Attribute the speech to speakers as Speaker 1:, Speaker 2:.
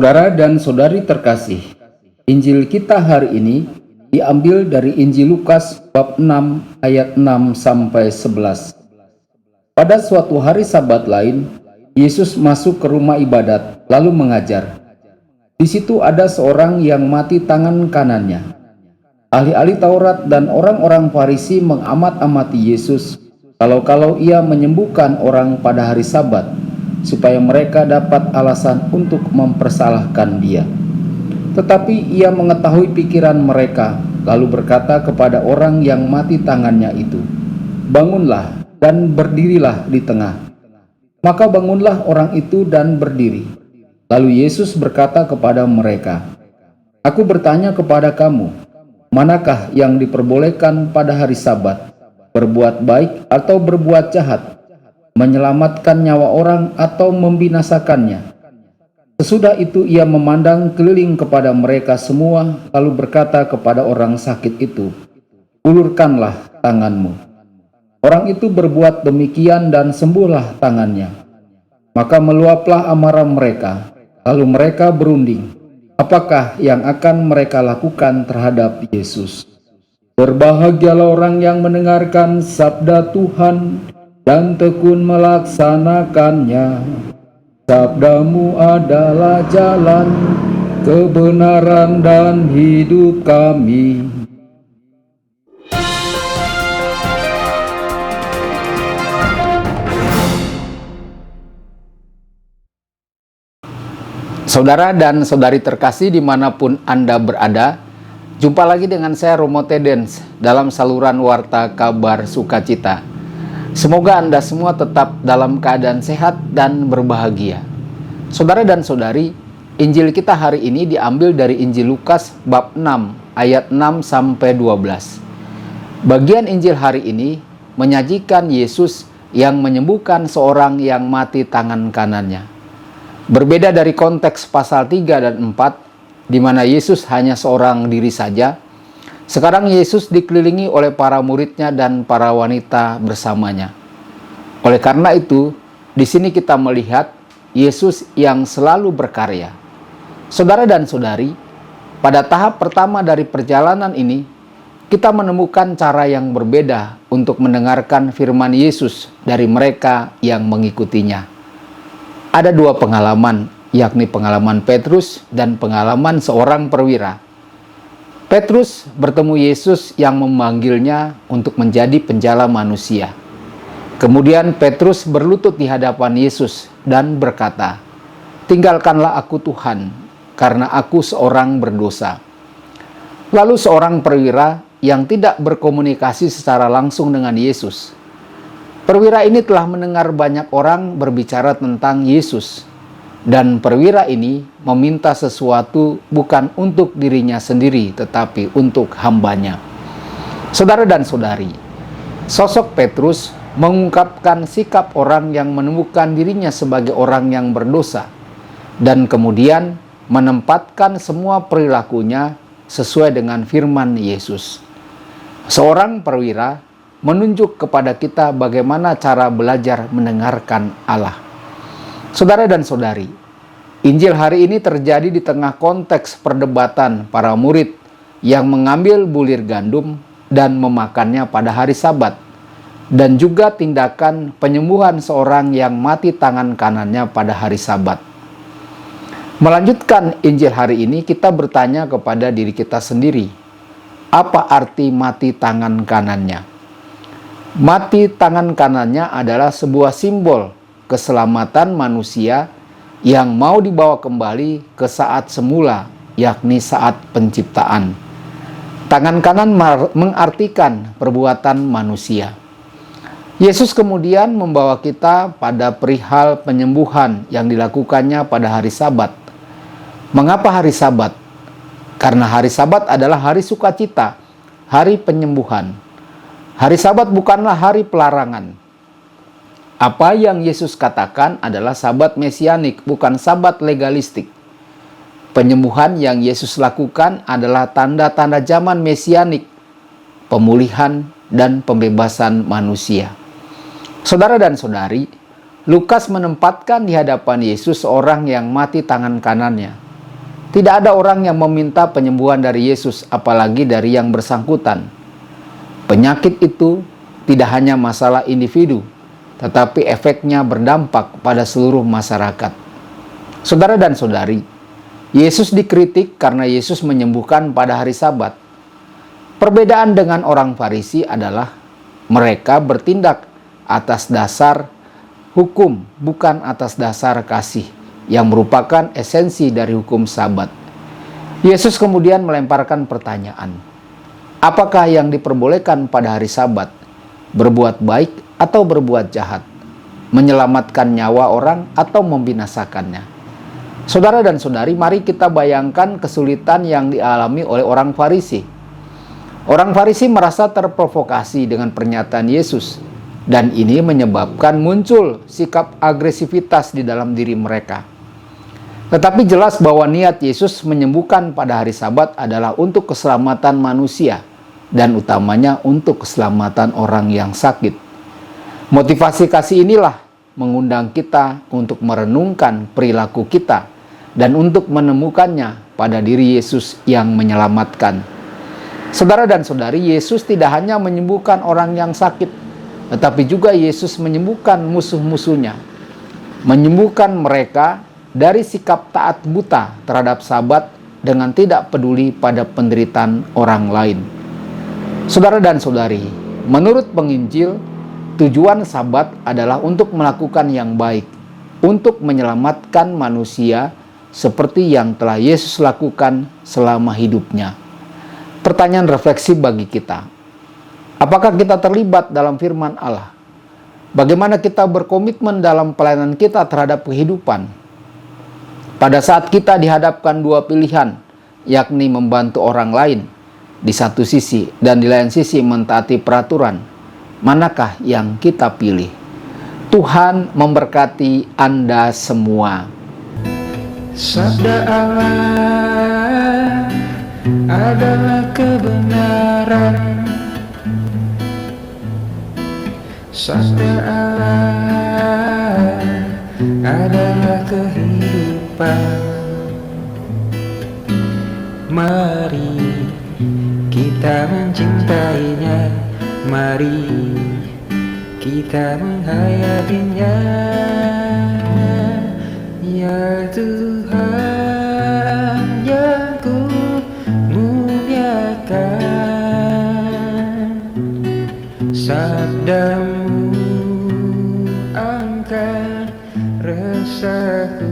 Speaker 1: Saudara dan saudari terkasih, Injil kita hari ini diambil dari Injil Lukas bab 6 ayat 6 sampai 11. Pada suatu hari Sabat lain, Yesus masuk ke rumah ibadat lalu mengajar. Di situ ada seorang yang mati tangan kanannya. Ahli-ahli Taurat dan orang-orang Farisi mengamat-amati Yesus kalau ia menyembuhkan orang pada hari Sabat, supaya mereka dapat alasan untuk mempersalahkan dia. Tetapi ia mengetahui pikiran mereka, lalu berkata kepada orang yang mati tangannya itu, "Bangunlah dan berdirilah di tengah." Maka bangunlah orang itu dan berdiri. Lalu Yesus berkata kepada mereka, "Aku bertanya kepada kamu, manakah yang diperbolehkan pada hari Sabat, berbuat baik atau berbuat jahat, menyelamatkan nyawa orang atau membinasakannya?" Sesudah itu ia memandang keliling kepada mereka semua, lalu berkata kepada orang sakit itu, "Ulurkanlah tanganmu." Orang itu berbuat demikian dan sembuhlah tangannya. Maka meluaplah amarah mereka, lalu mereka berunding, apakah yang akan mereka lakukan terhadap Yesus. Berbahagialah orang yang mendengarkan sabda Tuhan dan tekun melaksanakannya. Sabdamu adalah jalan, kebenaran dan hidup kami. Saudara dan saudari terkasih dimanapun Anda berada, jumpa lagi dengan saya Romo Tedens dalam saluran Warta Kabar Sukacita. Semoga Anda semua tetap dalam keadaan sehat dan berbahagia. Saudara dan saudari, Injil kita hari ini diambil dari Injil Lukas bab 6 ayat 6 sampai 12. Bagian Injil hari ini menyajikan Yesus yang menyembuhkan seorang yang mati tangan kanannya. Berbeda dari konteks pasal 3 dan 4, di mana Yesus hanya seorang diri saja, sekarang Yesus dikelilingi oleh para muridnya dan para wanita bersamanya. Oleh karena itu, di sini kita melihat Yesus yang selalu berkarya. Saudara dan saudari, pada tahap pertama dari perjalanan ini, kita menemukan cara yang berbeda untuk mendengarkan firman Yesus dari mereka yang mengikutinya. Ada dua pengalaman, yakni pengalaman Petrus dan pengalaman seorang perwira. Petrus bertemu Yesus yang memanggilnya untuk menjadi penjala manusia. Kemudian Petrus berlutut di hadapan Yesus dan berkata, "Tinggalkanlah aku Tuhan, karena aku seorang berdosa." Lalu seorang perwira yang tidak berkomunikasi secara langsung dengan Yesus. Perwira ini telah mendengar banyak orang berbicara tentang Yesus, dan perwira ini meminta sesuatu bukan untuk dirinya sendiri, tetapi untuk hambanya. Saudara dan saudari, sosok Petrus mengungkapkan sikap orang yang menemukan dirinya sebagai orang yang berdosa, dan kemudian menempatkan semua perilakunya sesuai dengan firman Yesus. Seorang perwira menunjuk kepada kita bagaimana cara belajar mendengarkan Allah. Saudara dan saudari, Injil hari ini terjadi di tengah konteks perdebatan para murid yang mengambil bulir gandum dan memakannya pada hari Sabat, dan juga tindakan penyembuhan seorang yang mati tangan kanannya pada hari Sabat. Melanjutkan Injil hari ini, kita bertanya kepada diri kita sendiri, apa arti mati tangan kanannya? Mati tangan kanannya adalah sebuah simbol keselamatan manusia yang mau dibawa kembali ke saat semula, yakni saat penciptaan. Tangan kanan mengartikan perbuatan manusia. Yesus kemudian membawa kita pada perihal penyembuhan yang dilakukannya pada hari Sabat. Mengapa hari Sabat? Karena hari Sabat adalah hari sukacita, hari penyembuhan. Hari Sabat bukanlah hari pelarangan. Apa yang Yesus katakan adalah Sabat mesianik, bukan Sabat legalistik. Penyembuhan yang Yesus lakukan adalah tanda-tanda zaman mesianik, pemulihan dan pembebasan manusia. Saudara dan saudari, Lukas menempatkan di hadapan Yesus seorang yang mati tangan kanannya. Tidak ada orang yang meminta penyembuhan dari Yesus, apalagi dari yang bersangkutan. Penyakit itu tidak hanya masalah individu, tetapi efeknya berdampak pada seluruh masyarakat. Saudara dan saudari, Yesus dikritik karena Yesus menyembuhkan pada hari Sabat. Perbedaan dengan orang Farisi adalah mereka bertindak atas dasar hukum, bukan atas dasar kasih, yang merupakan esensi dari hukum Sabat. Yesus kemudian melemparkan pertanyaan, apakah yang diperbolehkan pada hari Sabat? Berbuat baik atau berbuat jahat? Menyelamatkan nyawa orang atau membinasakannya? Saudara dan saudari, mari kita bayangkan kesulitan yang dialami oleh orang Farisi. Orang Farisi merasa terprovokasi dengan pernyataan Yesus, dan ini menyebabkan muncul sikap agresivitas di dalam diri mereka. Tetapi jelas bahwa niat Yesus menyembuhkan pada hari Sabat adalah untuk keselamatan manusia, dan utamanya untuk keselamatan orang yang sakit. Motivasi kasih inilah mengundang kita untuk merenungkan perilaku kita dan untuk menemukannya pada diri Yesus yang menyelamatkan. Saudara dan saudari, Yesus tidak hanya menyembuhkan orang yang sakit, tetapi juga Yesus menyembuhkan musuh-musuhnya. Menyembuhkan mereka dari sikap taat buta terhadap Sabat dengan tidak peduli pada penderitaan orang lain. Saudara dan saudari, menurut penginjil, tujuan Sabat adalah untuk melakukan yang baik, untuk menyelamatkan manusia seperti yang telah Yesus lakukan selama hidupnya. Pertanyaan refleksi bagi kita, apakah kita terlibat dalam firman Allah? Bagaimana kita berkomitmen dalam pelayanan kita terhadap kehidupan? Pada saat kita dihadapkan dua pilihan, yakni membantu orang lain di satu sisi dan di lain sisi mentaati peraturan, manakah yang kita pilih? Tuhan memberkati Anda semua.
Speaker 2: Sabda Allah adalah kebenaran. Sabda Allah adalah kehidupan. Mari kita mencintainya, mari kita menghayatinya. Ya Tuhan yang ku muliakan, sabdamu angkat resahku.